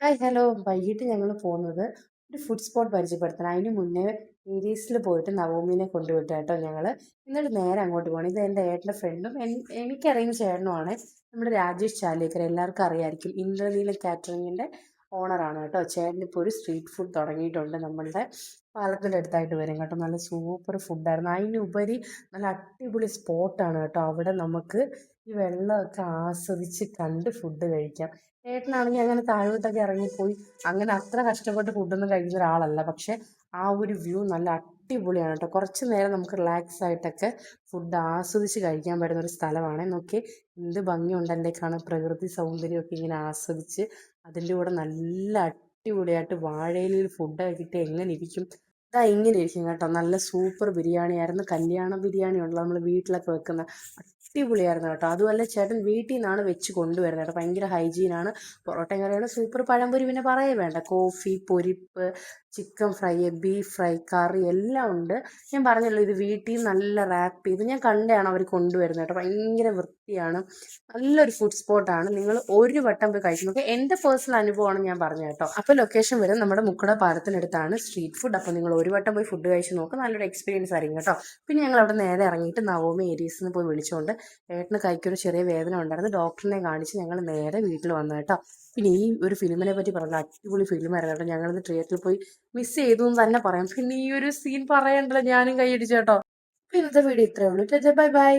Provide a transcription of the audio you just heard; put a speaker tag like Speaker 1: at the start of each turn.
Speaker 1: Hi hello വൈകിട്ട് ഞങ്ങൾ പോകുന്നത് ഒരു ഫുഡ് സ്പോട്ട് പരിചയപ്പെടുത്തണം. അതിന് മുന്നേ ഏരീസിൽ പോയിട്ട് നവോമിനെ കൊണ്ടുവിട്ടു കേട്ടോ ഞങ്ങൾ. എന്നിട്ട് നേരെ അങ്ങോട്ട് പോകണം. ഇത് എൻ്റെ ഏട്ടൻ്റെ ഫ്രണ്ടും എനിക്കറിയുന്ന ചേട്ടനുമാണ്. നമ്മുടെ രാജേഷ് ചാലിയക്കര എല്ലാവർക്കും അറിയായിരിക്കും. ഇന്ദ്രനീലം കാറ്ററിങ്ങിൻ്റെ ഓണറാണ് കേട്ടോ. ചേട്ടൻ ഇപ്പോൾ ഒരു സ്ട്രീറ്റ് ഫുഡ് തുടങ്ങിയിട്ടുണ്ട്. നമ്മളുടെ പാലത്തിൻ്റെ അടുത്തായിട്ട് വരും കേട്ടോ. നല്ല സൂപ്പർ ഫുഡായിരുന്നു. അതിനുപരി നല്ല അടിപൊളി സ്പോട്ടാണ് കേട്ടോ. അവിടെ നമുക്ക് ഈ വെള്ളമൊക്കെ ആസ്വദിച്ച് കണ്ട് ഫുഡ് കഴിക്കാം. ഏട്ടനാണെങ്കിൽ അങ്ങനെ താഴോട്ടൊക്കെ ഇറങ്ങിപ്പോയി അങ്ങനെ അത്ര കഷ്ടപ്പെട്ട് ഫുഡൊന്നും കഴിക്കുന്ന ഒരാളല്ല. പക്ഷെ ആ ഒരു വ്യൂ നല്ല അടിപൊളിയാണ് കേട്ടോ. കുറച്ച് നേരം നമുക്ക് റിലാക്സ് ആയിട്ടൊക്കെ ഫുഡ് ആസ്വദിച്ച് കഴിക്കാൻ പറ്റുന്ന ഒരു സ്ഥലമാണ്. നോക്കി എന്ത് ഭംഗിയുണ്ടല്ലേ കാണാൻ. പ്രകൃതി സൗന്ദര്യമൊക്കെ ഇങ്ങനെ ആസ്വദിച്ച് അതിൻ്റെ കൂടെ നല്ല അടിപൊളിയായിട്ട് വാഴയിലയിൽ ഫുഡ് കിട്ടി എങ്ങനെ ഇരിക്കും. ഇതാ ഇങ്ങനെ ഇരിക്കും കേട്ടോ. നല്ല സൂപ്പർ ബിരിയാണി ആയിരുന്നു. കല്യാണ ബിരിയാണി ഉണ്ടല്ലോ നമ്മൾ വീട്ടിലൊക്കെ വെക്കുന്ന അടിപൊളിയായിരുന്നു കേട്ടോ. അതുമല്ല ചേട്ടൻ വീട്ടിൽ നിന്നാണ് വെച്ച് കൊണ്ടുവരുന്നത് കേട്ടോ. ഭയങ്കര ഹൈജീനാണ്. പൊറോട്ടയും കറിയാണ് സൂപ്പർ. പഴംപൊരി പിന്നെ പറയേ വേണ്ട. കോഫി, പൊരിപ്പ്, ചിക്കൻ ഫ്രൈ, ബീഫ് ഫ്രൈ, കറി എല്ലാം ഉണ്ട്. ഞാൻ പറഞ്ഞല്ലോ ഇത് വീട്ടിൽ നല്ല റാപ്പ് ചെയ്ത് ഞാൻ കണ്ടാണ് അവർ കൊണ്ടുവരുന്നത് കേട്ടോ. ഭയങ്കര വൃത്തിയാണ്. നല്ലൊരു ഫുഡ് സ്പോട്ടാണ്. നിങ്ങൾ ഒരു വട്ടം പോയി കഴിച്ചു നോക്കുക. എൻ്റെ പേഴ്സണൽ അനുഭവമാണ് ഞാൻ പറഞ്ഞത് കേട്ടോ. അപ്പോൾ ലൊക്കേഷൻ വരും നമ്മുടെ മുക്കട പാലത്തിനടുത്താണ് സ്ട്രീറ്റ് ഫുഡ്. അപ്പോൾ നിങ്ങൾ ഒരു വട്ടം പോയി ഫുഡ് കഴിച്ച് നോക്കുക. നല്ലൊരു എക്സ്പീരിയൻസ് ആയിരിക്കും കേട്ടോ. പിന്നെ ഞങ്ങൾ അവിടെ നേരെ ഇറങ്ങിയിട്ട് നവോമി ഏരീസിൽ നിന്ന് പോയി വിളിച്ചുകൊണ്ട് ഏട്ടന് കൈക്കൊരു ചെറിയ വേദന ഉണ്ടായിരുന്നു. ഡോക്ടറിനെ കാണിച്ച് ഞങ്ങൾ നേരെ വീട്ടിൽ വന്നു കേട്ടോ. പിന്നെ ഈ ഒരു ഫിലിമിനെ പറ്റി പറഞ്ഞാൽ അടിപൊളി ഫിലിമായിരുന്നു കേട്ടോ. ഞങ്ങളിത് തിയേറ്ററിൽ പോയി മിസ് ചെയ്തു എന്ന് തന്നെ പറയാം. പിന്നെ ഈ ഒരു സീൻ പറയണ്ടല്ലോ, ഞാനും കൈയടിച്ചു കേട്ടോ. അപ്പോൾ ഇന്നത്തെ വീഡിയോ ഇത്രയേ ഉള്ളൂ. Bye bye.